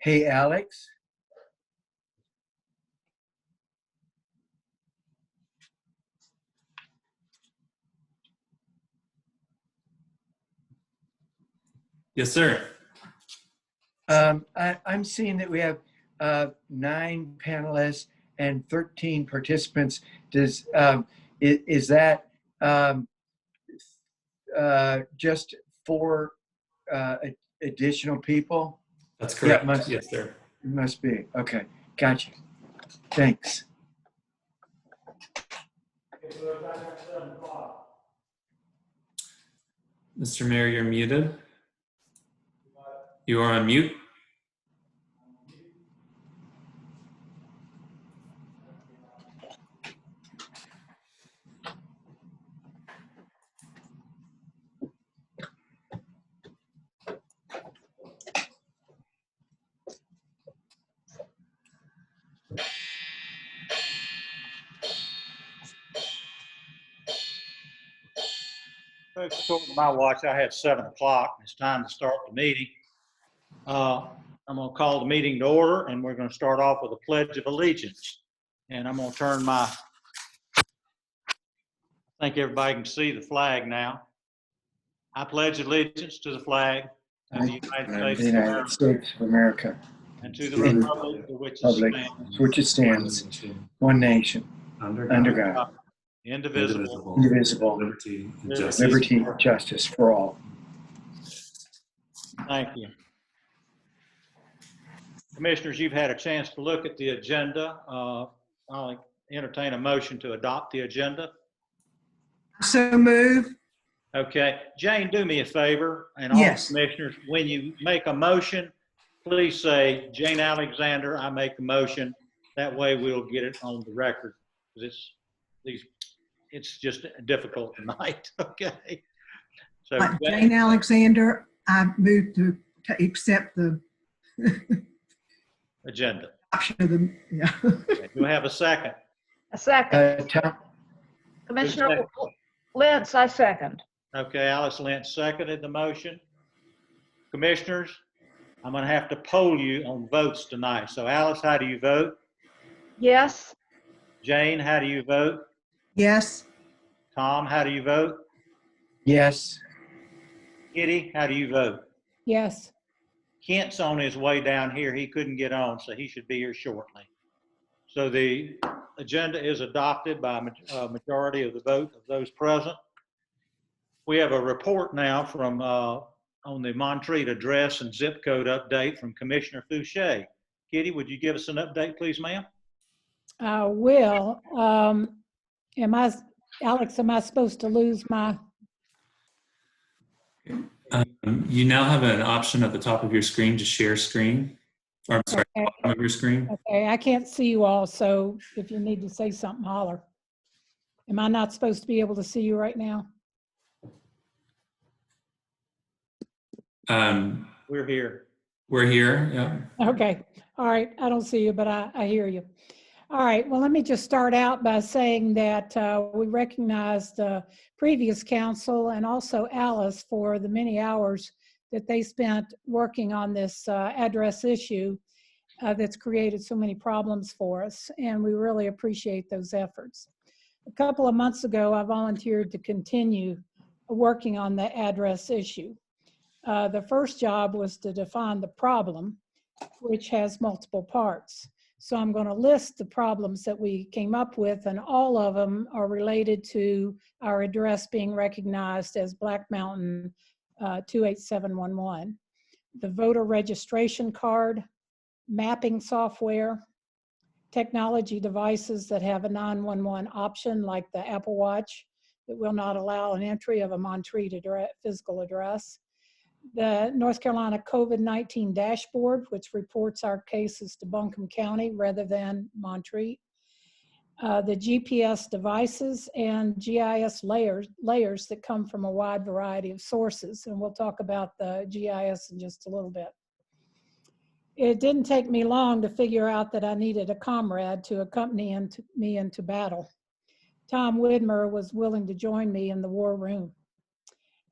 Hey, Alex. Yes, sir. I'm seeing that we have 9 panelists and 13 participants. Is that just 4 additional people? That's correct. Yeah, Yes, sir. it must be. Okay, gotcha. Thanks. Mr. Mayor, you're muted. You are on mute. According to my watch, I had 7 o'clock. It's time to start the meeting. I'm going to call the meeting to order, and we're going to start off with a Pledge of Allegiance. And I'm going to turn I think everybody can see the flag now. I pledge allegiance to the flag of the United States of America and to the republic for which it stands, one nation, under God, indivisible, liberty, and liberty, justice for all. Thank you. Commissioners, you've had a chance to look at the agenda. I'll entertain a motion to adopt the agenda. So move. Okay, Jane, do me a favor, and all Yes. commissioners, when you make a motion, please say, Jane Alexander, I make the motion. That way we'll get it on the record, because it's just difficult tonight, okay? So Jane Alexander, I move to accept the agenda. option of the, yeah. Okay, do I have a second? A second. Tom, Commissioner Lentz, I second. Okay, Alice Lentz seconded the motion. Commissioners, I'm going to have to poll you on votes tonight. So Alice, how do you vote? Yes. Jane, how do you vote? Yes. Tom, how do you vote? yes. Kitty, how do you vote? Yes. Kent's on his way down here. He couldn't get on, so he should be here shortly. So the agenda is adopted by a majority of the vote of those present. We have a report now from on the Montreat address and zip code update from Commissioner Fouché. Kitty, would you give us an update, please, ma'am? I will. Alex, am I supposed to lose my? You now have an option at the top of your screen to share screen. Or, I'm sorry, Okay. bottom of your screen. Okay, I can't see you all, so if you need to say something, holler. Am I not supposed to be able to see you right now? We're here. We're here. Yeah. Okay, all right, I don't see you, but I hear you. All right, well, let me just start out by saying that we recognize the previous council and also Alice for the many hours that they spent working on this address issue that's created so many problems for us, and we really appreciate those efforts. A couple of months ago, I volunteered to continue working on the address issue. The first job was to define the problem, which has multiple parts. So I'm going to list the problems that we came up with, and all of them are related to our address being recognized as Black Mountain 28711. The voter registration card, mapping software, technology devices that have a 911 option like the Apple Watch that will not allow an entry of a Montreat physical address, the North Carolina COVID-19 dashboard, which reports our cases to Buncombe County rather than Montreat, the GPS devices and GIS layers that come from a wide variety of sources. And we'll talk about the GIS in just a little bit. It didn't take me long to figure out that I needed a comrade to accompany me into battle. Tom Widmer was willing to join me in the war room.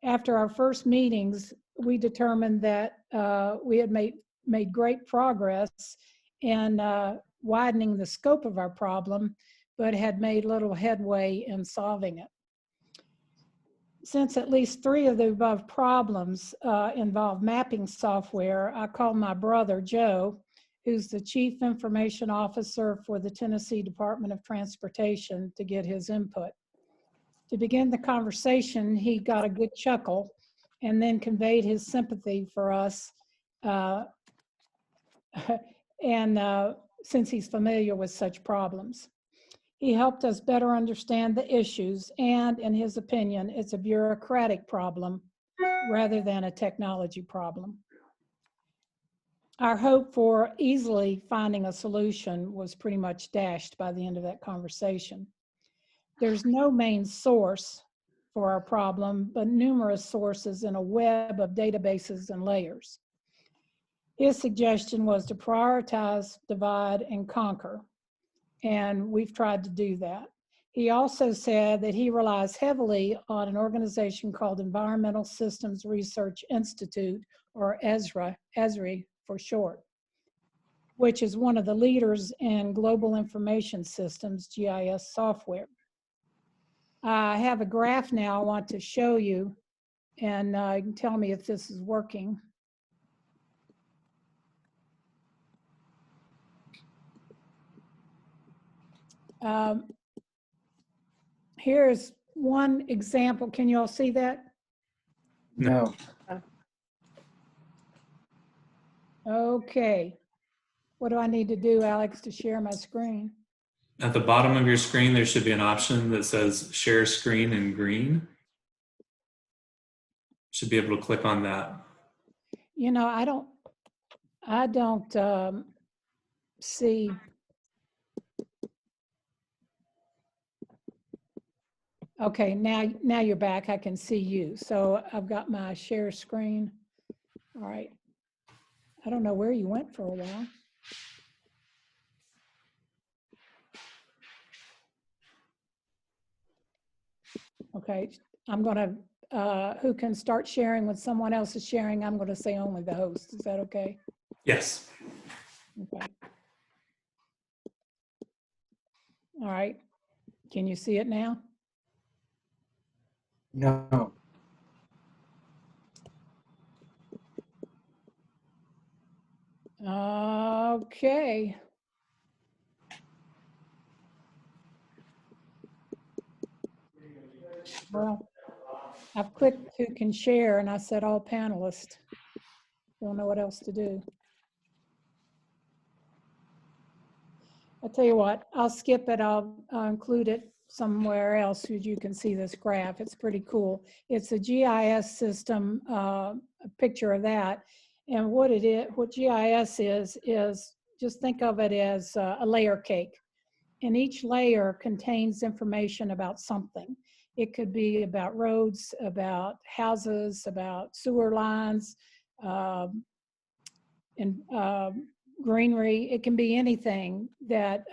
After our first meetings, we determined that we had made made great progress in widening the scope of our problem, but had made little headway in solving it. Since at least 3 of the above problems involve mapping software, I called my brother, Joe, who's the Chief Information Officer for the Tennessee Department of Transportation, to get his input. To begin the conversation, he got a good chuckle and then conveyed his sympathy for us, since he's familiar with such problems. He helped us better understand the issues, and in his opinion, it's a bureaucratic problem rather than a technology problem. Our hope for easily finding a solution was pretty much dashed by the end of that conversation. There's no main source for our problem, but numerous sources in a web of databases and layers. His suggestion was to prioritize, divide, and conquer, and we've tried to do that. He also said that he relies heavily on an organization called Environmental Systems Research Institute, or ESRI for short, which is one of the leaders in global information systems, GIS software. I have a graph now I want to show you, and you can tell me if this is working. Here's one example. Can you all see that? No. Okay. What do I need to do, Alex, to share my screen? At the bottom of your screen, there should be an option that says share screen in green. Should be able to click on that. You know, I don't see. Okay, now you're back. I can see you. So I've got my share screen. All right. I don't know where you went for a while. Okay, I'm gonna, who can start sharing when someone else is sharing? I'm gonna say only the host. Is that okay? Yes. Okay. All right. Can you see it now? No. Okay. Well, I've clicked who can share and I said all panelists. Don't know what else to do. I'll tell you what, I'll skip it. I'll include it somewhere else so you can see this graph. It's pretty cool. It's a GIS system, a picture of that. And what GIS is just think of it as a layer cake. And each layer contains information about something. It could be about roads, about houses, about sewer lines, greenery. It can be anything that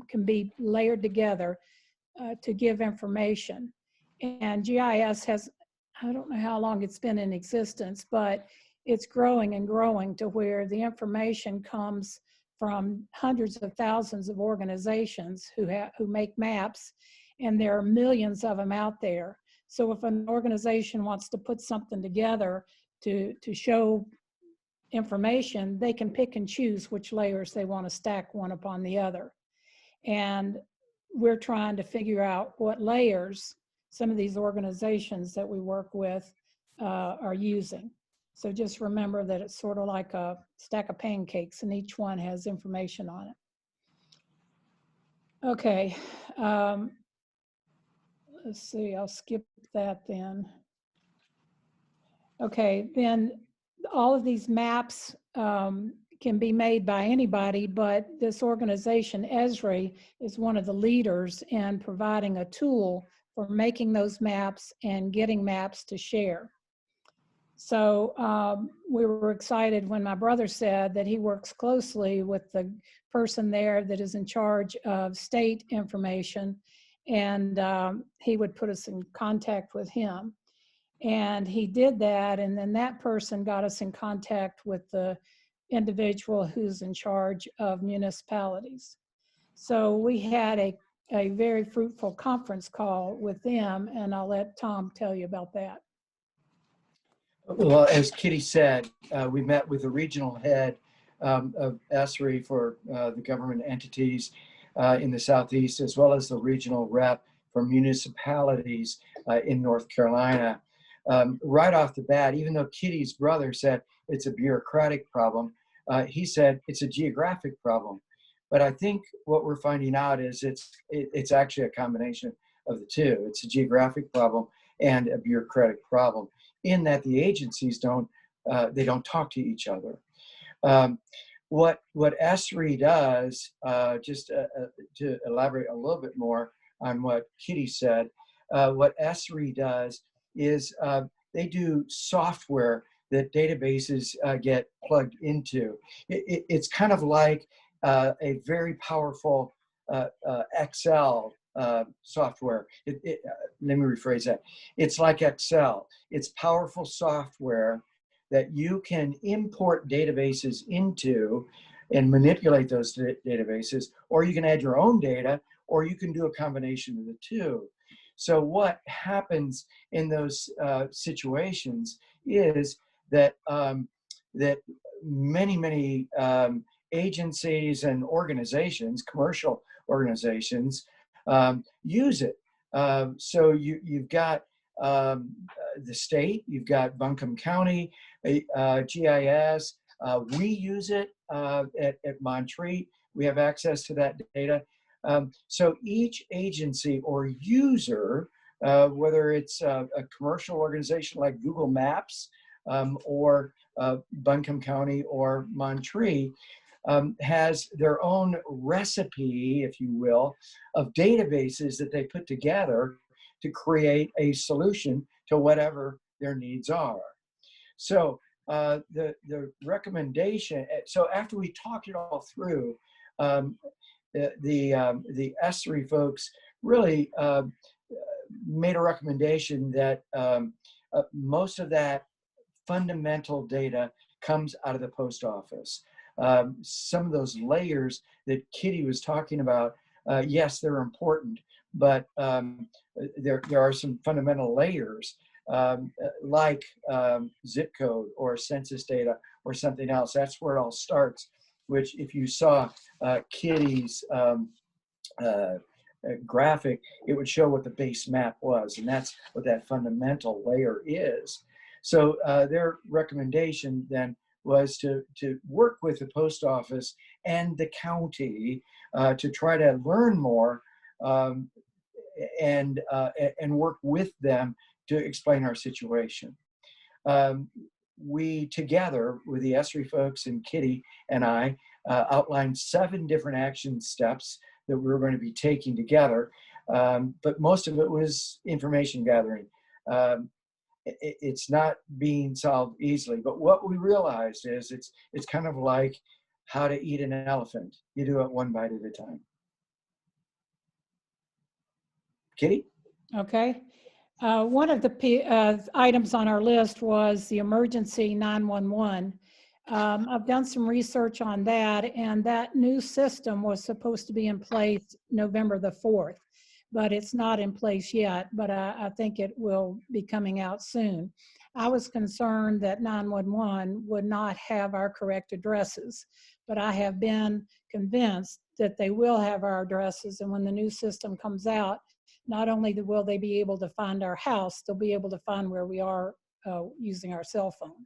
can be layered together to give information. And GIS has, I don't know how long it's been in existence, but it's growing and growing to where the information comes from hundreds of thousands of organizations who make maps, and there are millions of them out there. So if an organization wants to put something together to show information, they can pick and choose which layers they want to stack one upon the other. And we're trying to figure out what layers some of these organizations that we work with are using. So just remember that it's sort of like a stack of pancakes and each one has information on it. Okay, let's see, I'll skip that then. Okay, then all of these maps can be made by anybody, but this organization, ESRI, is one of the leaders in providing a tool for making those maps and getting maps to share. So we were excited when my brother said that he works closely with the person there that is in charge of state information, and he would put us in contact with him. And he did that, and then that person got us in contact with the individual who's in charge of municipalities. So we had a very fruitful conference call with them, and I'll let Tom tell you about that. Well, as Kitty said, we met with the regional head of ESRI for the government entities in the Southeast, as well as the regional rep for municipalities in North Carolina. Right off the bat, even though Kitty's brother said it's a bureaucratic problem, he said it's a geographic problem. But I think what we're finding out is it's actually a combination of the two. It's a geographic problem and a bureaucratic problem, in that the agencies don't talk to each other. What ESRI does, just to elaborate a little bit more on what Kitty said, what ESRI does is they do software that databases get plugged into. It's kind of like a very powerful Excel software. Let me rephrase that. It's like Excel. It's powerful software that you can import databases into and manipulate those databases, or you can add your own data, or you can do a combination of the two. So what happens in those situations is that that many agencies and organizations, commercial organizations, use it. So you've got the state, you've got Buncombe County, GIS. We use it at Montreat. We have access to that data. So each agency or user, whether it's a commercial organization like Google Maps or Buncombe County or Montreat, has their own recipe, if you will, of databases that they put together to create a solution to whatever their needs are. So the recommendation, so after we talked it all through, the ESRI folks really made a recommendation that most of that fundamental data comes out of the post office. Some of those layers that Kitty was talking about, yes, they're important, but there are some fundamental layers like zip code or census data or something else. That's where it all starts, which if you saw Kitty's graphic, it would show what the base map was, and that's what that fundamental layer is. So their recommendation then was to work with the post office and the county to try to learn more and work with them to explain our situation. We, together with the ESRI folks and Kitty and I, outlined 7 different action steps that we were going to be taking together, but most of it was information gathering. It's not being solved easily, but what we realized is it's kind of like how to eat an elephant. You do it one bite at a time. Kitty? Okay. One of the items on our list was the emergency 911. I've done some research on that, and that new system was supposed to be in place November the 4th, but it's not in place yet, but I think it will be coming out soon. I was concerned that 911 would not have our correct addresses, but I have been convinced that they will have our addresses, and when the new system comes out, not only will they be able to find our house, they'll be able to find where we are using our cell phone.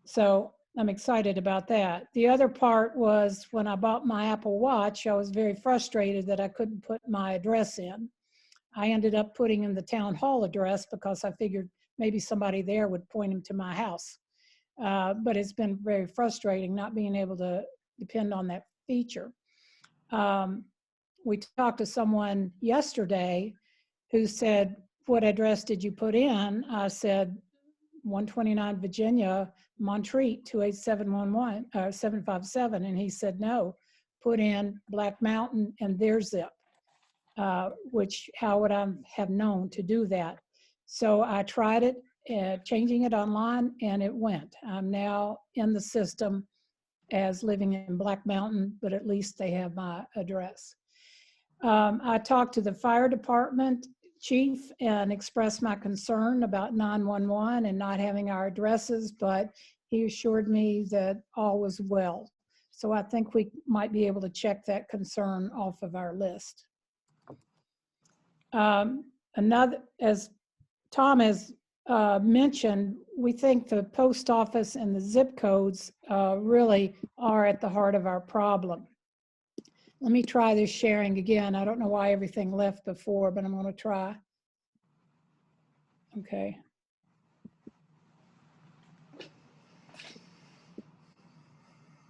So I'm excited about that. The other part was when I bought my Apple Watch, I was very frustrated that I couldn't put my address in. I ended up putting in the town hall address because I figured maybe somebody there would point him to my house. But it's been very frustrating not being able to depend on that feature. We talked to someone yesterday who said, what address did you put in? I said, 129 Virginia, Montreat, 28711, 757. And he said, no, put in Black Mountain and their zip, which how would I have known to do that? So I tried it. changing it online, and it went. I'm now in the system as living in Black Mountain, but at least they have my address. I talked to the fire department chief and expressed my concern about 911 and not having our addresses, but he assured me that all was well. So I think we might be able to check that concern off of our list. As Tom has mentioned, we think the post office and the zip codes really are at the heart of our problem. Let me try this sharing again. I don't know why everything left before, but I'm going to try. Okay.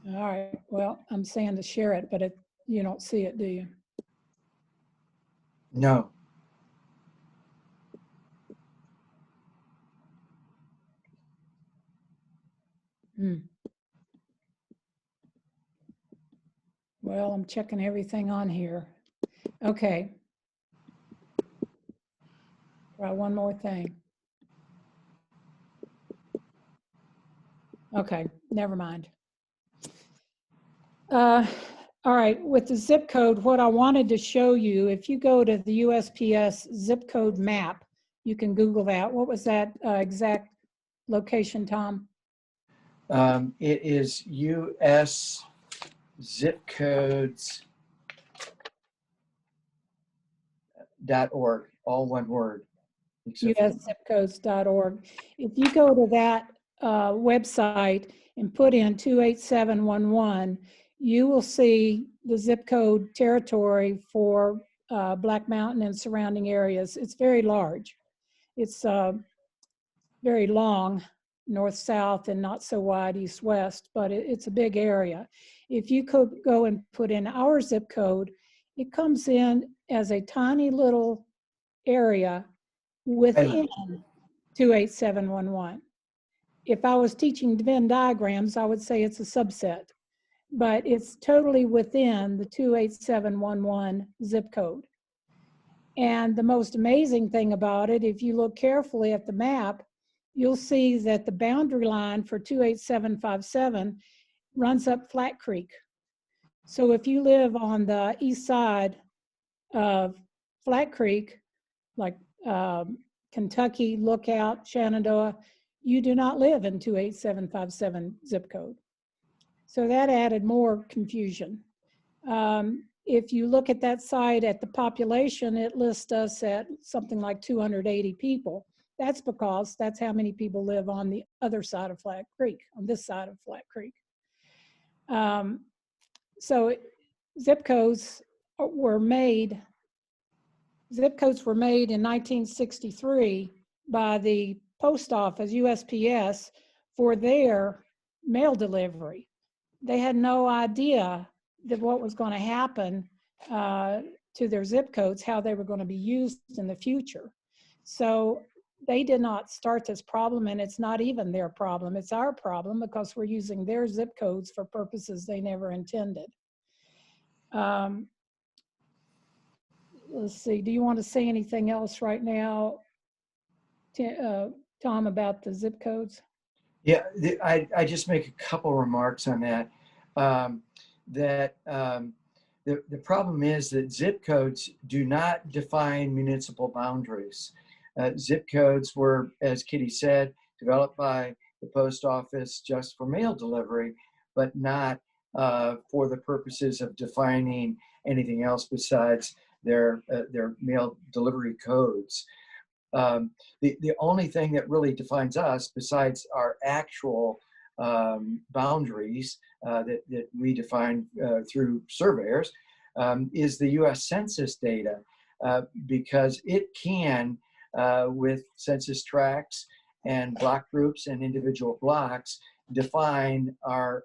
All right. Well, I'm saying to share it, but you don't see it, do you? No. Well, I'm checking everything on here. Okay. Try one more thing. Okay, never mind. All right, with the zip code, what I wanted to show you, if you go to the USPS zip code map, you can Google that. What was that exact location, Tom? It is US zip codes.org, all one word. USZipcodes.org. If you go to that website and put in 28711, you will see the zip code territory for Black Mountain and surrounding areas. It's very large. It's very long, north-south, and not so wide east-west, but it's a big area. If you could go and put in our zip code, it comes in as a tiny little area within 28711. If I was teaching Venn diagrams, I would say it's a subset, but it's totally within the 28711 zip code. And the most amazing thing about it, if you look carefully at the map, you'll see that the boundary line for 28757 runs up Flat Creek. So if you live on the east side of Flat Creek, like Kentucky, Lookout, Shenandoah, you do not live in 28757 zip code. So that added more confusion. If you look at that site at the population, it lists us at something like 280 people. That's because that's how many people live on the other side of Flat Creek, on this side of Flat Creek. So zip codes were made in 1963 by the post office, USPS, for their mail delivery. They had no idea that what was going to happen to their zip codes, how they were going to be used in the future. So they did not start this problem, and it's not even their problem. It's our problem because we're using their zip codes for purposes they never intended. Let's see, do you want to say anything else right now, Tom, about the zip codes? Yeah, I just make a couple remarks on that. The problem is that zip codes do not define municipal boundaries. Zip codes were, as Kitty said, developed by the post office just for mail delivery, but not for the purposes of defining anything else besides their mail delivery codes. The only thing that really defines us, besides our actual boundaries that we define through surveyors, is the U.S. Census data, because it can, with census tracts and block groups and individual blocks, define our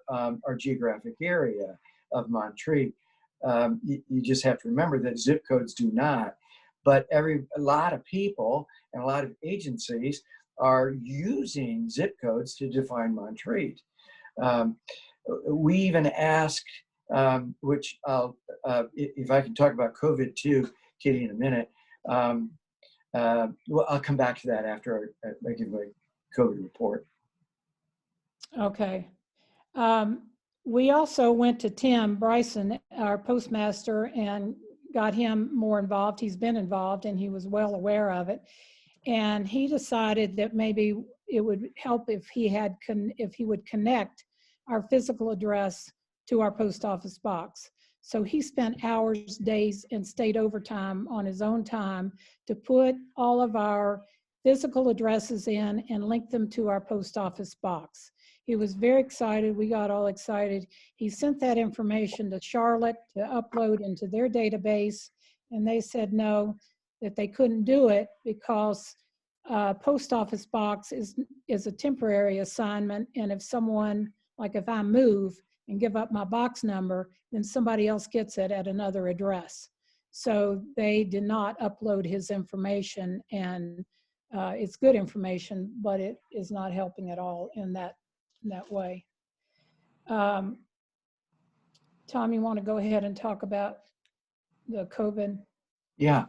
geographic area of Montreat. You just have to remember that zip codes do not. But a lot of people and a lot of agencies are using zip codes to define Montreat. We even asked, which if I can talk about COVID too, Kitty, in a minute. Well, I'll come back to that after I give my COVID report. Okay. We also went to Tim Bryson, our postmaster, and got him more involved. He's been involved and he was well aware of it. And he decided that maybe it would help if if he would connect our physical address to our post office box. So he spent hours, days, and stayed overtime on his own time to put all of our physical addresses in and link them to our post office box. He was very excited. We got all excited. He sent that information to Charlotte to upload into their database, and they said no, that they couldn't do it because post office box is a temporary assignment, and if someone, like if I move and give up my box number, then somebody else gets it at another address. So they did not upload his information, and it's good information, but it is not helping at all in that way. Tom, you want to go ahead and talk about the COVID? Yeah.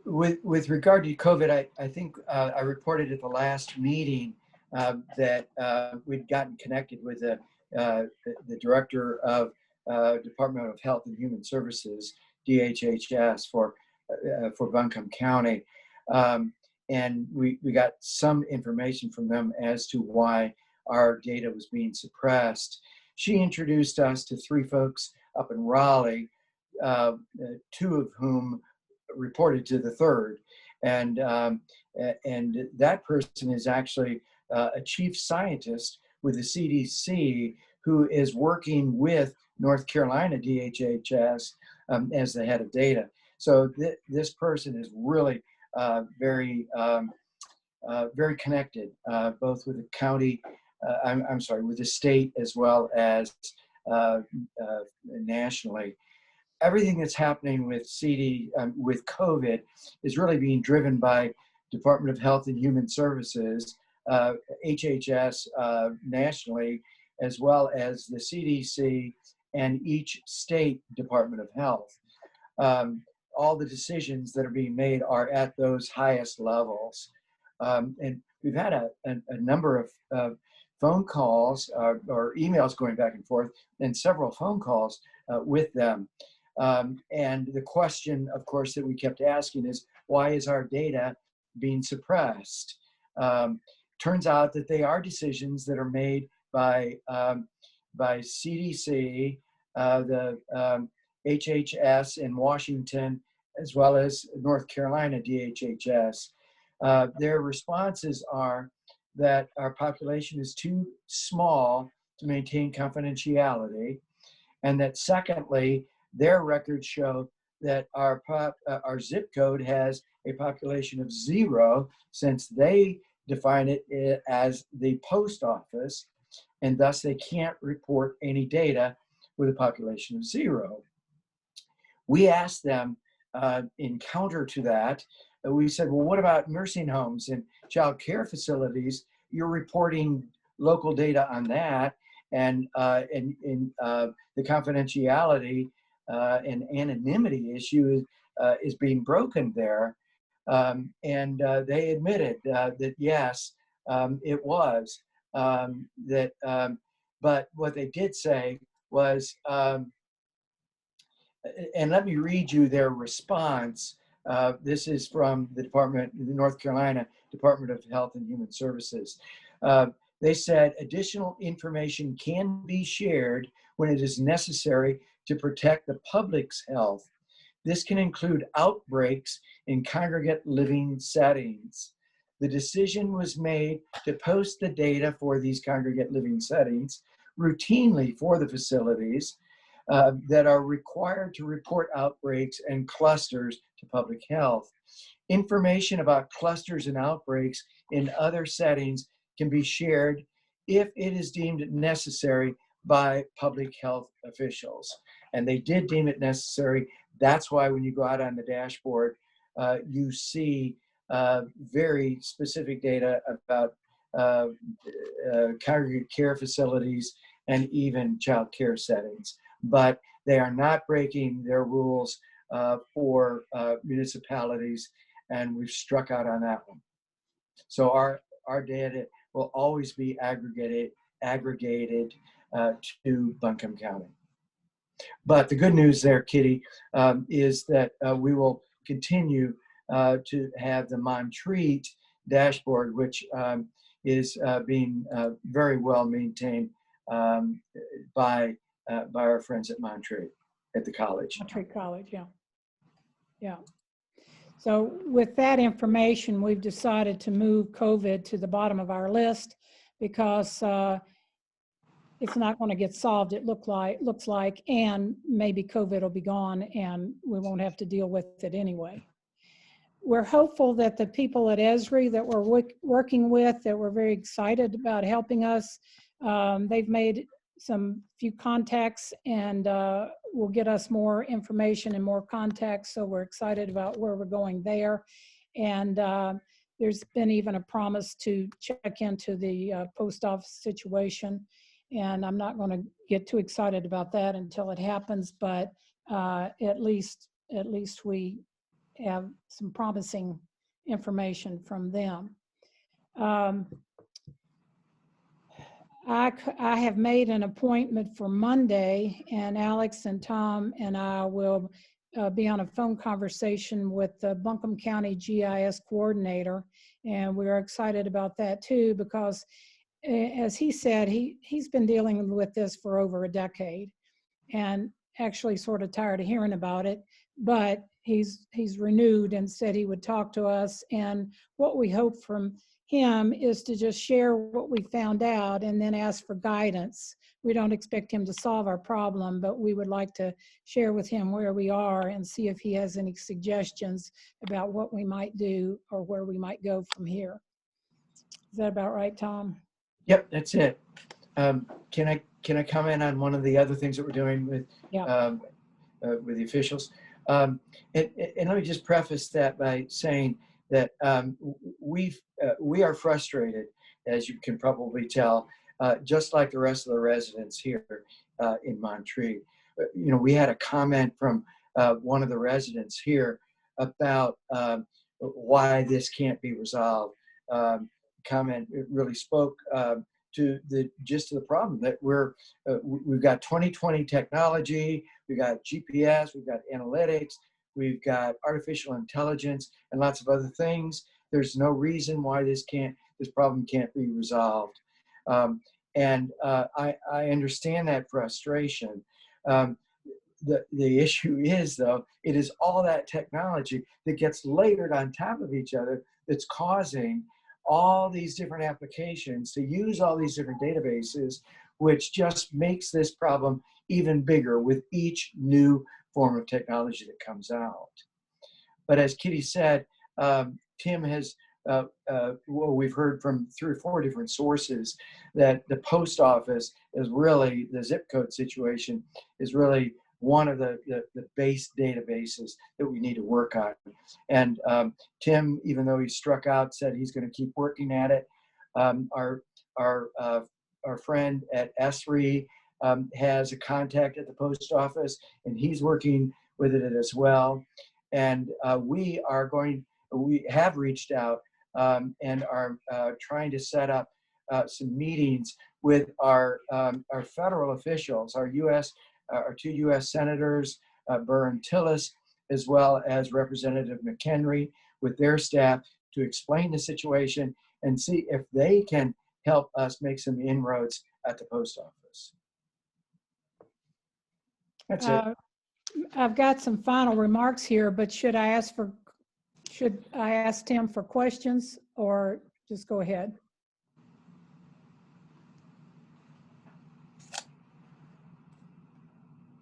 With regard to COVID, I think I reported at the last meeting that we'd gotten connected with the director of Department of Health and Human Services, DHHS, for Buncombe County. And we got some information from them as to why our data was being suppressed. She introduced us to 3 folks up in Raleigh, 2 of whom reported to the 3rd. And that person is actually a chief scientist with the CDC who is working with North Carolina DHHS as the head of data. So this person is really very connected, both with the county, with the state as well as nationally. Everything that's happening with with COVID is really being driven by Department of Health and Human Services, HHS nationally, as well as the CDC and each state Department of Health. All the decisions that are being made are at those highest levels. And we've had a number of phone calls or emails going back and forth, and several phone calls with them. And the question, of course, that we kept asking is, why is our data being suppressed? Turns out that they are decisions that are made by CDC, the HHS in Washington, as well as North Carolina DHHS. Their responses are that our population is too small to maintain confidentiality, and that secondly, their records show that our zip code has a population of 0, since they define it as the post office, and thus they can't report any data with a population of 0. We asked them in counter to that, we said, well, what about nursing homes and child care facilities? You're reporting local data on that, and the confidentiality and anonymity issue is being broken there. And they admitted that yes, it was. But what they did say was, and let me read you their response. This is from the North Carolina Department of Health and Human Services. They said additional information can be shared when it is necessary to protect the public's health. This can include outbreaks in congregate living settings. The decision was made to post the data for these congregate living settings routinely for the facilities that are required to report outbreaks and clusters to public health. Information about clusters and outbreaks in other settings can be shared if it is deemed necessary by public health officials. And they did deem it necessary. That's why when you go out on the dashboard, you see very specific data about congregate care facilities and even child care settings. But they are not breaking their rules for municipalities, and we've struck out on that one. So our data will always be aggregated to Buncombe County. But the good news there, Kitty, is that we will continue to have the Montreat dashboard, which is being very well maintained by our friends at Montreat at the college. Montreat College, yeah. Yeah. So with that information, we've decided to move COVID to the bottom of our list because it's not going to get solved, it looks like, and maybe COVID will be gone and we won't have to deal with it anyway. We're hopeful that the people at Esri that we're working with, that we're very excited about helping us, they've made some few contacts and will get us more information and more contacts. So we're excited about where we're going there. And there's been even a promise to check into the post office situation. And I'm not going to get too excited about that until it happens, but at least we have some promising information from them. I have made an appointment for Monday, and Alex and Tom and I will be on a phone conversation with the Buncombe County GIS coordinator, and we're excited about that too, because as he said, he's been dealing with this for over a decade and actually sort of tired of hearing about it, but he's renewed and said he would talk to us. And what we hope from him is to just share what we found out and then ask for guidance. We don't expect him to solve our problem, but we would like to share with him where we are and see if he has any suggestions about what we might do or where we might go from here. Is that about right, Tom? Yep, that's it. Can I comment on one of the other things that we're doing with the officials? And let me just preface that by saying that we are frustrated, as you can probably tell, just like the rest of the residents here in Montreat. You know, we had a comment from one of the residents here about why this can't be resolved. Comment really spoke to the gist of the problem, that we've got 2020 technology, we've got GPS, we've got analytics, we've got artificial intelligence and lots of other things. There's no reason why this problem can't be resolved. And I understand that frustration. The issue is, though, it is all that technology that gets layered on top of each other that's causing all these different applications to use all these different databases, which just makes this problem even bigger with each new form of technology that comes out. But as Kitty said, Tim has, well, we've heard from 3 or 4 different sources that the post office is really, the zip code situation is really one of the base databases that we need to work on. And Tim, even though he struck out, said he's going to keep working at it. Our friend at Esri has a contact at the post office, and he's working with it as well. And we have reached out and are trying to set up some meetings with our federal officials, our 2 U.S. senators, Burr and Tillis, as well as Representative McHenry, with their staff to explain the situation and see if they can help us make some inroads at the post office. That's it. I've got some final remarks here, but should I ask Tim for questions or just go ahead?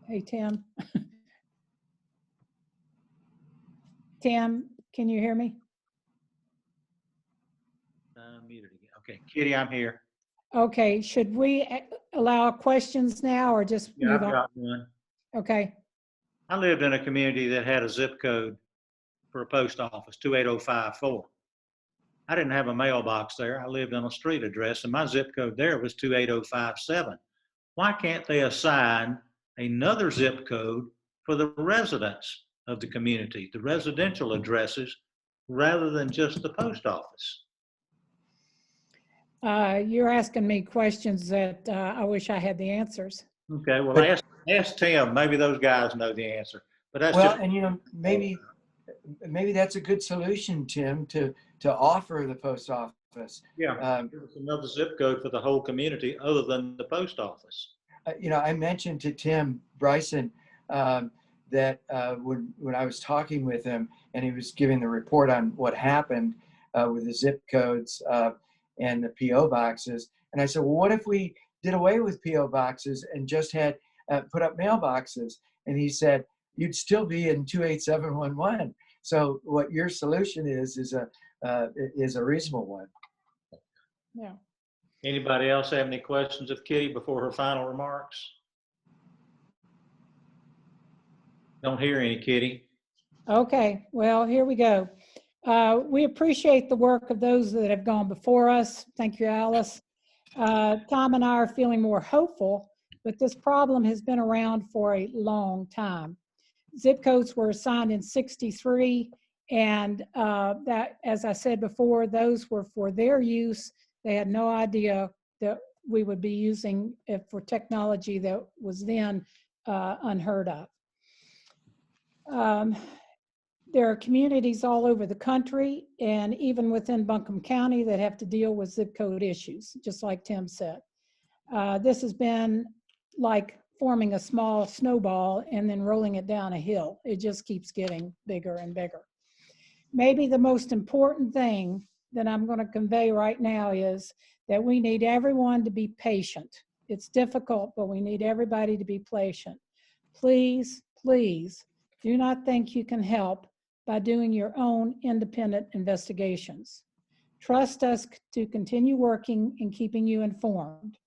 Hey, Tim. Tim, can you hear me? Muted again. Okay, Kitty, I'm here. Okay, should we allow questions now or just Yeah, move I've on? got one. Okay, I lived in a community that had a zip code for a post office, 28054. I didn't have a mailbox there. I lived on a street address, and my zip code there was 28057. Why can't they assign another zip code for the residents of the community, the residential addresses, rather than just the post office? You're asking me questions that I wish I had the answers. Okay, well, But- ask Tim. Maybe those guys know the answer. But that's Well, just, and maybe that's a good solution, Tim, to offer the post office. yeah, give us another zip code for the whole community other than the post office. I mentioned to Tim Bryson that when I was talking with him and he was giving the report on what happened with the zip codes and the PO boxes, and I said, well, what if we did away with PO boxes and just had put up mailboxes? And he said, you'd still be in 28711. So what your solution is a reasonable one. Yeah. Anybody else have any questions of Kitty before her final remarks? Don't hear any, Kitty. Okay, well, here we go. We appreciate the work of those that have gone before us. Thank you, Alice. Tom and I are feeling more hopeful, but this problem has been around for a long time. Zip codes were assigned in '63, and that, as I said before, those were for their use. They had no idea that we would be using it for technology that was then unheard of. There are communities all over the country and even within Buncombe County that have to deal with zip code issues, just like Tim said. This has been like forming a small snowball and then rolling it down a hill. It just keeps getting bigger and bigger. Maybe the most important thing that I'm going to convey right now is that we need everyone to be patient. It's difficult, but we need everybody to be patient. Please, please do not think you can help by doing your own independent investigations. Trust us to continue working and keeping you informed.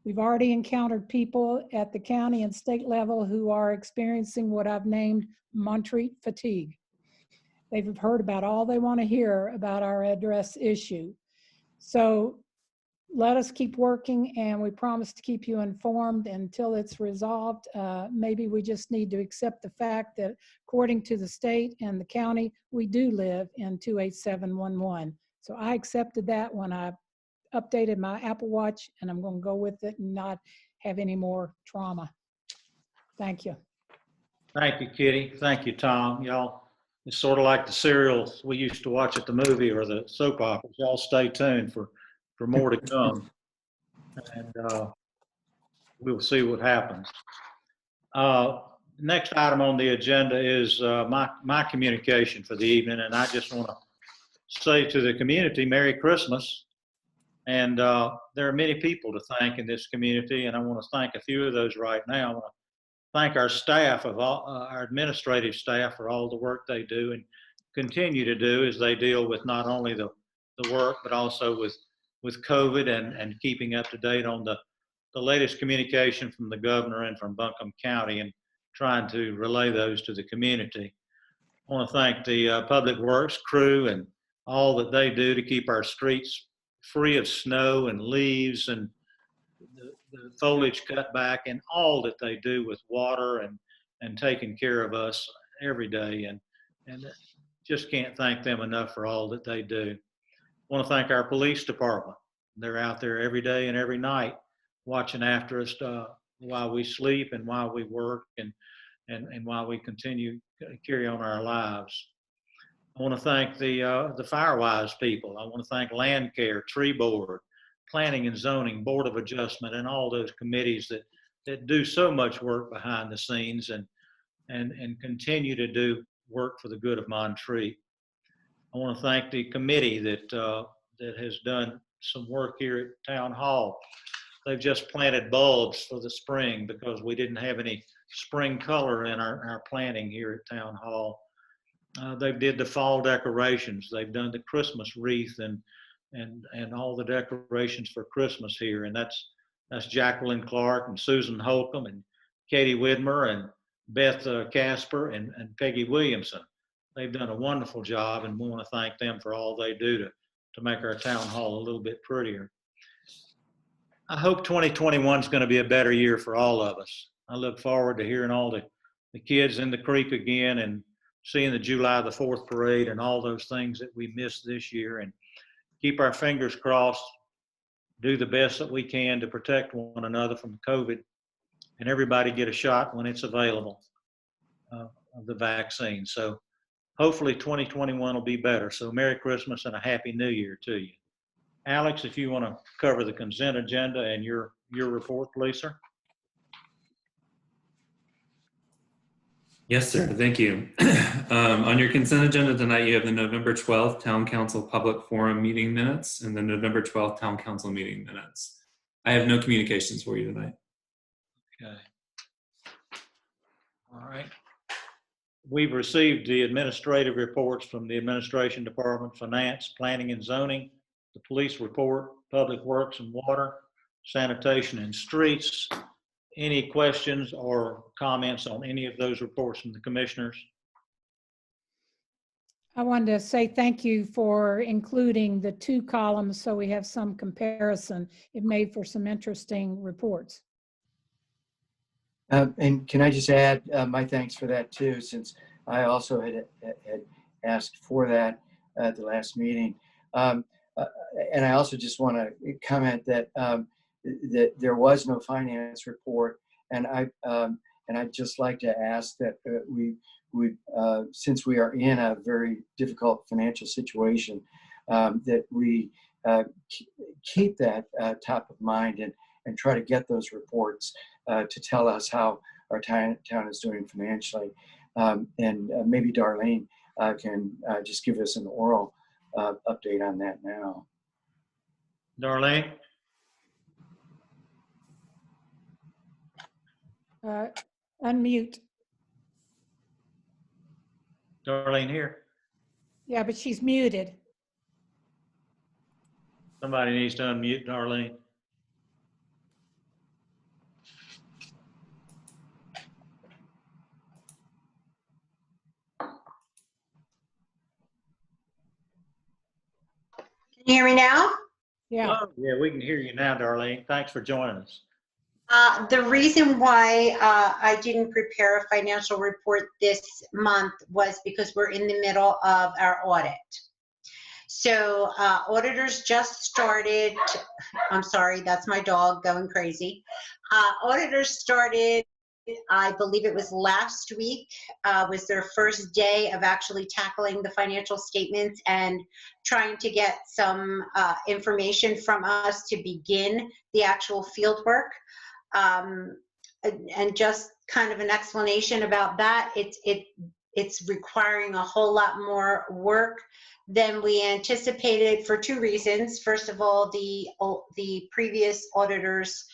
We've already encountered people at the county and state level who are experiencing what I've named Montreat fatigue. They've heard about all they want to hear about our address issue. So let us keep working, and we promise to keep you informed until it's resolved. Maybe we just need to accept the fact that according to the state and the county, we do live in 28711. So I accepted that when I updated my Apple Watch, and I'm going to go with it and not have any more trauma. Thank you. Thank you, Kitty. Thank you, Tom. Y'all, it's sort of like the serials we used to watch at the movie or the soap operas. Y'all stay tuned for more to come. And we'll see what happens. Next item on the agenda is my communication for the evening. And I just want to say to the community, Merry Christmas. And there are many people to thank in this community, and I want to thank a few of those right now. I want to thank our staff, our administrative staff, for all the work they do and continue to do as they deal with not only the work, but also with COVID and keeping up to date on the latest communication from the governor and from Buncombe County and trying to relay those to the community. I want to thank the Public Works crew and all that they do to keep our streets free of snow and leaves and the foliage cut back and all that they do with water and taking care of us every day. And just can't thank them enough for all that they do. I want to thank our police department. They're out there every day and every night watching after us while we sleep and while we work and while we continue to carry on our lives. I want to thank the Firewise people. I want to thank Land Care, Tree Board, Planning and Zoning, Board of Adjustment, and all those committees that do so much work behind the scenes and continue to do work for the good of Montreat. I want to thank the committee that has done some work here at Town Hall. They've just planted bulbs for the spring because we didn't have any spring color in our planting here at Town Hall. They did the fall decorations. They've done the Christmas wreath and all the decorations for Christmas here. And that's Jacqueline Clark and Susan Holcomb and Katie Widmer and Beth Casper and Peggy Williamson. They've done a wonderful job, and we want to thank them for all they do to make our town hall a little bit prettier. I hope 2021 is going to be a better year for all of us. I look forward to hearing all the kids in the creek again and seeing the July the 4th parade and all those things that we missed this year, and keep our fingers crossed do the best that we can to protect one another from COVID, and everybody get a shot when it's available of the vaccine. So hopefully 2021 will be better. So Merry Christmas and a Happy New Year to you. Alex, if you want to cover the consent agenda and your report, please, sir. Yes, sir. Thank you. On your consent agenda tonight, you have the November 12th Town Council Public Forum meeting minutes and the November 12th Town Council meeting minutes. I have no communications for you tonight. Okay. All right. We've received the administrative reports from the Administration Department, Finance, Planning and Zoning, the Police Report, Public Works and Water, Sanitation and Streets. Any questions or comments on any of those reports from the commissioners? I wanted to say thank you for including the 2 columns so we have some comparison. It made for some interesting reports. And can I just add my thanks for that too, since I also had asked for that at the last meeting. And I also just want to comment that that there was no finance report, and I'd just like to ask that we since we are in a very difficult financial situation, that we keep that top of mind and try to get those reports to tell us how our town is doing financially. And maybe Darlene can just give us an oral update on that now. Darlene? Unmute. Darlene here? Yeah, but she's muted. Somebody needs to unmute Darlene. Can you hear me now? Yeah. Oh, yeah, we can hear you now, Darlene. Thanks for joining us. The reason why I didn't prepare a financial report this month was because we're in the middle of our audit. So auditors just started, I'm sorry, that's my dog going crazy. Auditors started, I believe it was last week, was their first day of actually tackling the financial statements and trying to get some information from us to begin the actual field work. And just kind of an explanation about that, it's requiring a whole lot more work than we anticipated for 2 reasons. First of all, the previous auditors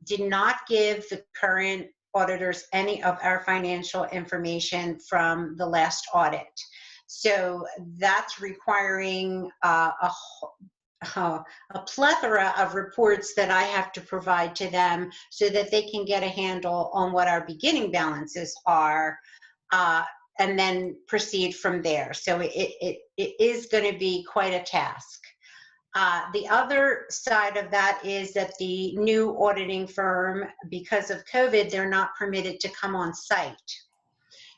did not give the current auditors any of our financial information from the last audit. So that's requiring a plethora of reports that I have to provide to them so that they can get a handle on what our beginning balances are, and then proceed from there. So it is going to be quite a task. The other side of that is that the new auditing firm, because of COVID, they're not permitted to come on site.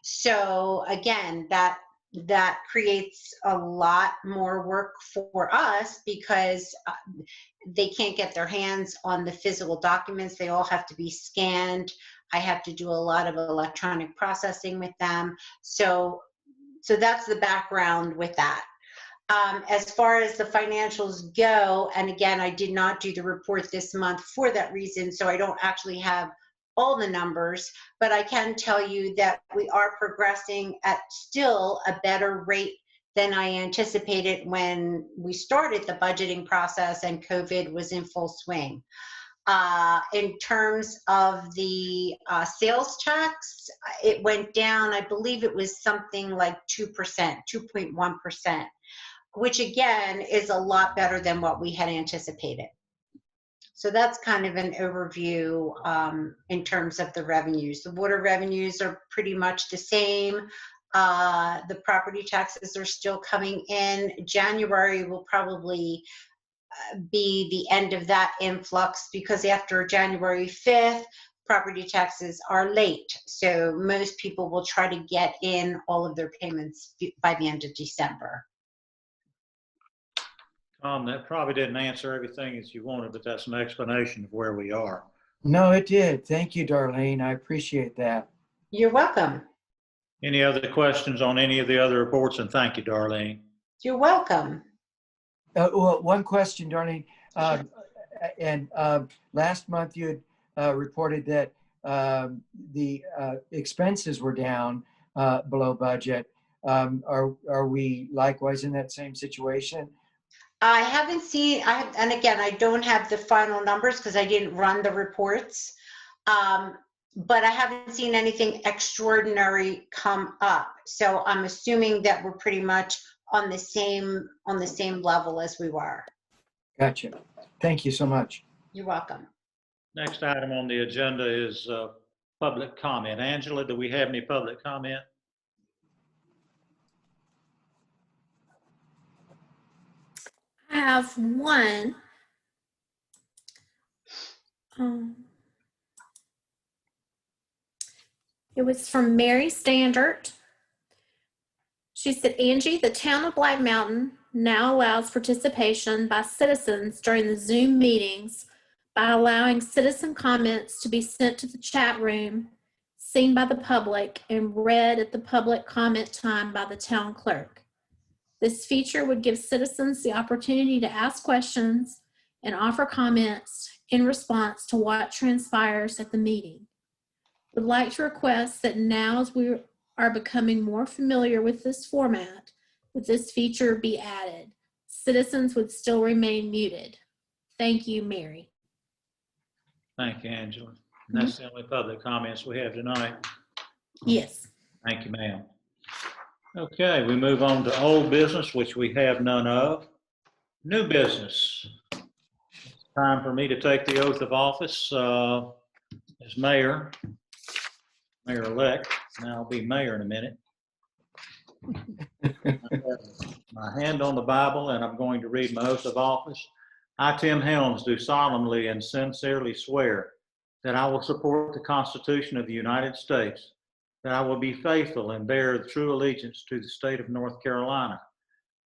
So again, that creates a lot more work for us because they can't get their hands on the physical documents. They all have to be scanned. I have to do a lot of electronic processing with them. So that's the background with that. As far as the financials go, and again, I did not do the report this month for that reason, so I don't actually have all the numbers, but I can tell you that we are progressing at still a better rate than I anticipated when we started the budgeting process and COVID was in full swing. In terms of the sales tax, it went down, I believe it was something like 2%, 2.1%, which again is a lot better than what we had anticipated. So that's kind of an overview in terms of the revenues. The water revenues are pretty much the same. The property taxes are still coming in. January will probably be the end of that influx because after January 5th, property taxes are late. So most people will try to get in all of their payments by the end of December. Tom, that probably didn't answer everything as you wanted, but that's an explanation of where we are. No, it did. Thank you, Darlene. I appreciate that. You're welcome. Any other questions on any of the other reports? And thank you, Darlene. You're welcome. Well, one question, Darlene. Last month you had reported that the expenses were down below budget. Are we likewise in that same situation? I haven't seen, and again, I don't have the final numbers because I didn't run the reports. But I haven't seen anything extraordinary come up. So I'm assuming that we're pretty much on the same level as we were. Gotcha. Thank you so much. You're welcome. Next item on the agenda is public comment. Angela, do we have any public comment? I have one. It was from Mary Standard. She said, Angie, the town of Black Mountain now allows participation by citizens during the Zoom meetings by allowing citizen comments to be sent to the chat room, seen by the public, and read at the public comment time by the town clerk. This feature would give citizens the opportunity to ask questions and offer comments in response to what transpires at the meeting. Would like to request that now as we are becoming more familiar with this format, that this feature be added. Citizens would still remain muted. Thank you, Mary. Thank you, Angela. And that's the only public comments we have tonight. Yes. Thank you, ma'am. Okay, we move on to old business, which we have none of. New business. It's time for me to take the oath of office as mayor-elect. Now I'll be mayor in a minute. I have my hand on the Bible, and I'm going to read my oath of office. I, Tim Helms, do solemnly and sincerely swear that I will support the Constitution of the United States, that I will be faithful and bear true allegiance to the state of North Carolina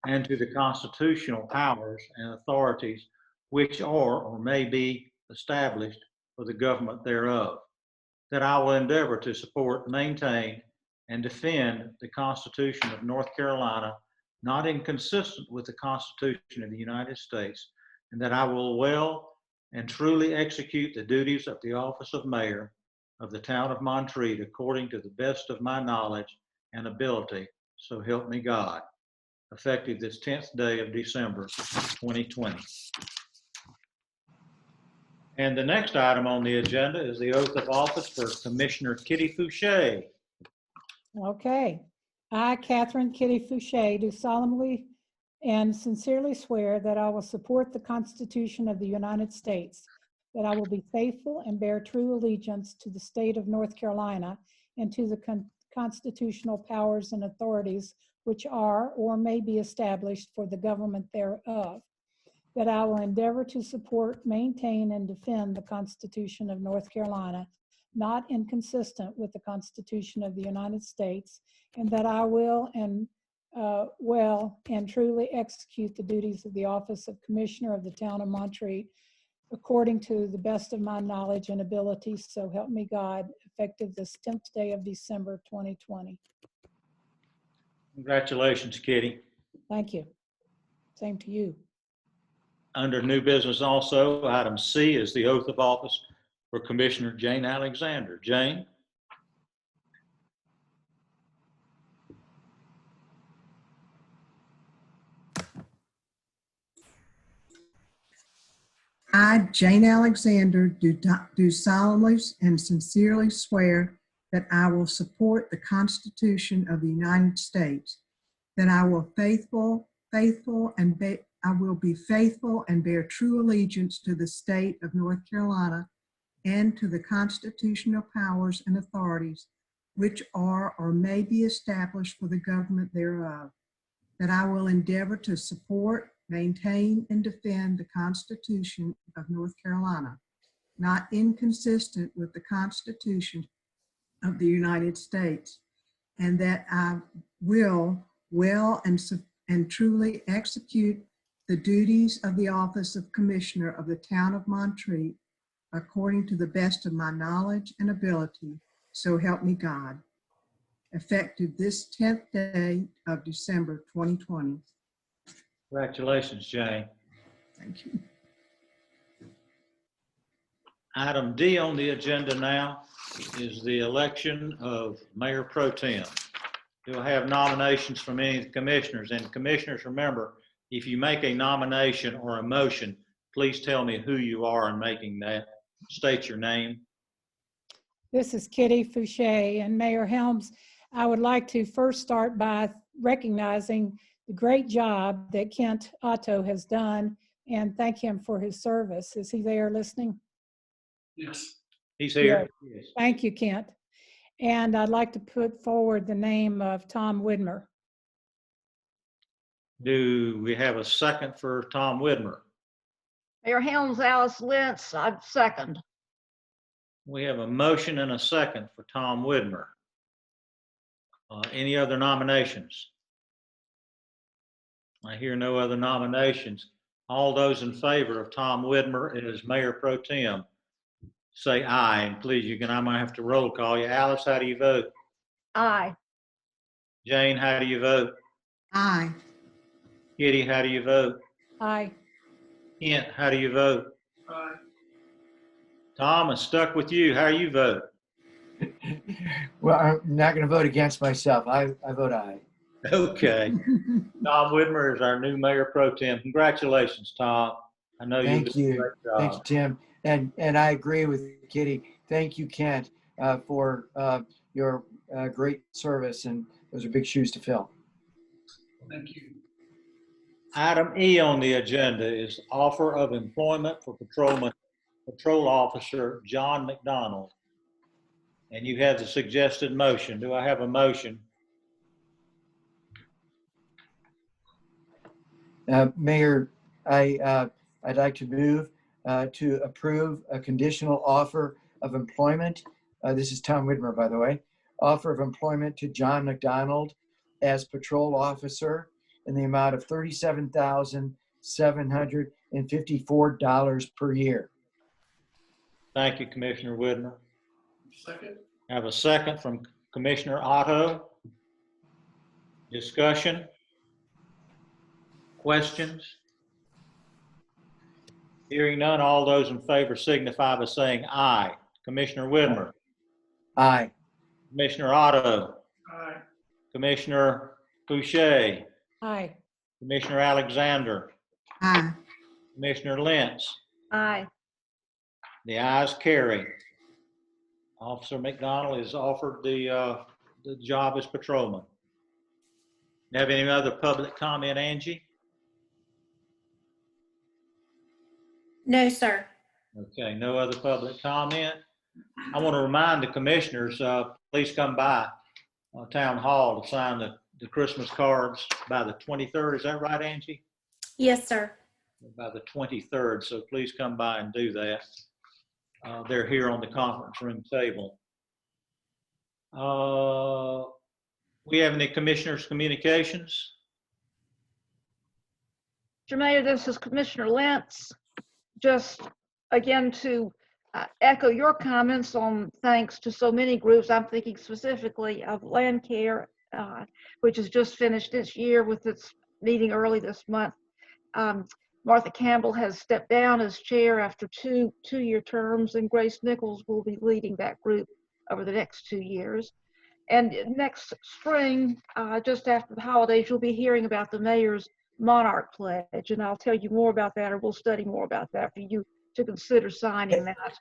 and to the constitutional powers and authorities which are or may be established for the government thereof, that I will endeavor to support, maintain, and defend the Constitution of North Carolina, not inconsistent with the Constitution of the United States, and that I will well and truly execute the duties of the office of mayor of the town of Montreat according to the best of my knowledge and ability, so help me God. Effective this 10th day of December, 2020. And the next item on the agenda is the oath of office for Commissioner Kitty Fouché. Okay. I, Catherine Kitty Fouché, do solemnly and sincerely swear that I will support the Constitution of the United States, that I will be faithful and bear true allegiance to the state of North Carolina and to the constitutional powers and authorities which are or may be established for the government thereof, that I will endeavor to support, maintain, and defend the Constitution of North Carolina, not inconsistent with the Constitution of the United States, and that I will well and truly execute the duties of the office of Commissioner of the town of Montreat according to the best of my knowledge and ability, so help me God, effective this 10th day of December 2020. Congratulations, Kitty. Thank you. Same to you. Under new business also, item C is the oath of office for Commissioner Jane Alexander. Jane? I, Jane Alexander, do solemnly and sincerely swear that I will support the Constitution of the United States, that I will be faithful and bear true allegiance to the state of North Carolina and to the constitutional powers and authorities which are or may be established for the government thereof, that I will endeavor to support, maintain, and defend the Constitution of North Carolina, not inconsistent with the Constitution of the United States, and that I will well and truly execute the duties of the office of Commissioner of the Town of Montreat according to the best of my knowledge and ability, so help me God. Effective this 10th day of December 2020. Congratulations, Jane. Thank you. Item D on the agenda now is the election of Mayor Pro Tem. Do I have nominations from any of the commissioners? And commissioners, remember, if you make a nomination or a motion, please tell me who you are in making that. State your name. This is Kitty Fouché, and Mayor Helms, I would like to first start by recognizing the great job that Kent Otto has done and thank him for his service. Is he there listening? Yes. He's here. Yes. Thank you, Kent. And I'd like to put forward the name of Tom Widmer. Do we have a second for Tom Widmer? Mayor Helms, Alice Lentz, I second. We have a motion and a second for Tom Widmer. Any other nominations? I hear no other nominations. All those in favor of Tom Widmer as Mayor Pro Tem, say aye. And please, I might have to roll call you. Alice, how do you vote? Aye. Jane, how do you vote? Aye. Kitty, how do you vote? Aye. Kent, how do you vote? Aye. Tom, I'm stuck with you. How do you vote? Well, I'm not going to vote against myself. I vote aye. Okay. Tom Widmer is our new Mayor Pro Tem. Congratulations, Tom. I know you Thank did a you. great job. Thank you, Tim. And I agree with Kitty. Thank you, Kent, for your great service. And those are big shoes to fill. Thank you. Item E on the agenda is offer of employment for Patrol Officer John McDonald. And you have the suggested motion. Do I have a motion? Mayor, I'd like to move to approve a conditional offer of employment. This is Tom Widmer, by the way. Offer of employment to John McDonald as patrol officer in the amount of $37,754 per year. Thank you, Commissioner Widmer. Second. I have a second from Commissioner Otto. Discussion? Questions? Hearing none, all those in favor signify by saying aye. Commissioner Widmer. Aye. Commissioner Otto. Aye. Commissioner Fouché. Aye. Commissioner Alexander. Aye. Commissioner Lentz. Aye. The ayes carry. Officer McDonald is offered the job as patrolman. Have any other public comment, Angie? No, sir. Okay, no other public comment. I want to remind the commissioners, please come by Town Hall to sign the Christmas cards by the 23rd. Is that right, Angie? Yes, sir. By the 23rd, so please come by and do that. They're here on the conference room table. We have any commissioners' communications? Mr. Mayor, this is Commissioner Lentz. Just again to echo your comments on thanks to so many groups. I'm thinking specifically of Land Care, which has just finished its year with its meeting early this month. Martha Campbell has stepped down as chair after two-year terms, and Grace Nichols will be leading that group over the next 2 years. And next spring, just after the holidays, you'll be hearing about the mayor's Monarch Pledge, and I'll tell you more about that, or we'll study more about that for you to consider signing that.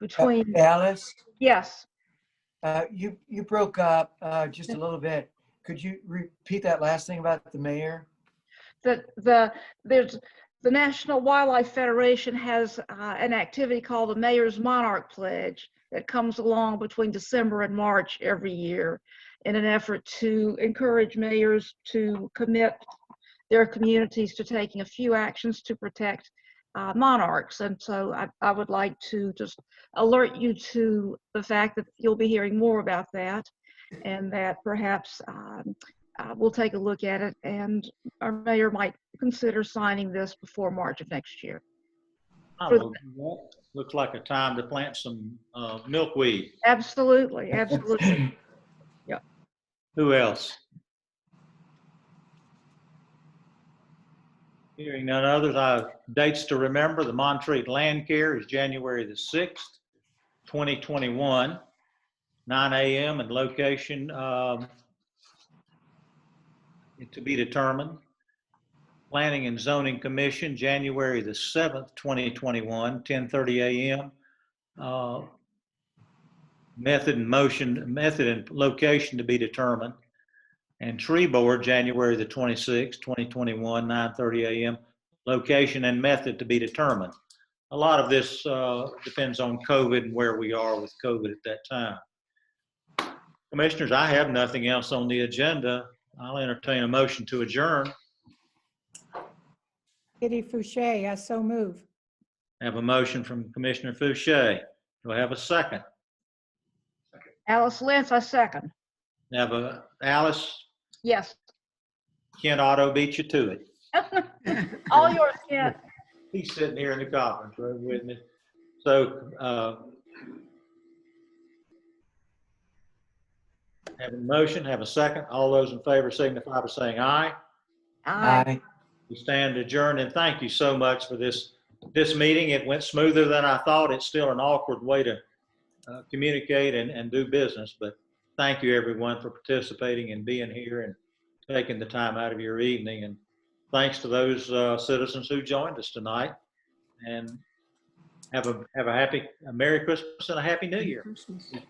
Between Alice, yes, you broke up just a little bit. Could you repeat that last thing about the mayor? the National Wildlife Federation has an activity called the Mayor's Monarch Pledge that comes along between December and March every year in an effort to encourage mayors to commit their communities to taking a few actions to protect monarchs. And so I would like to just alert you to the fact that you'll be hearing more about that, and that perhaps we'll take a look at it, and our mayor might consider signing this before March of next year. Oh, well, looks like a time to plant some milkweed. Absolutely, absolutely. Who else? Hearing none others, dates to remember, the Montreat Land Care is January the 6th, 2021, 9 a.m. and location to be determined. Planning and Zoning Commission, January the 7th, 2021, 10:30 a.m. Method and location to be determined. And Tree Board, January the 26th, 2021, 9:30 a.m. Location and method to be determined. A lot of this depends on COVID and where we are with COVID at that time. Commissioners, I have nothing else on the agenda. I'll entertain a motion to adjourn. Kitty Fouché, I so move. I have a motion from Commissioner Fouché. Do I have a second? Alice Lentz, I second. I have a Alice. Yes. Kent Otto beat you to it. All yours, Kent. He's sitting here in the conference room with me. So, have a motion, have a second. All those in favor signify by saying aye. Aye. We stand adjourned, and thank you so much for this meeting. It went smoother than I thought. It's still an awkward way to communicate and do business, but thank you everyone for participating and being here and taking the time out of your evening. And thanks to those citizens who joined us tonight. And have a Merry Christmas and a Happy New Year.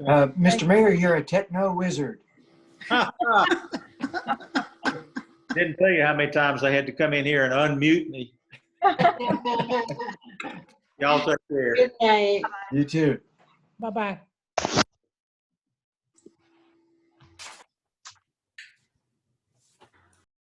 Mr. Mayor, you're a techno wizard. Didn't tell you how many times I had to come in here and unmute me. Y'all take care. Good night. You too. Bye-bye.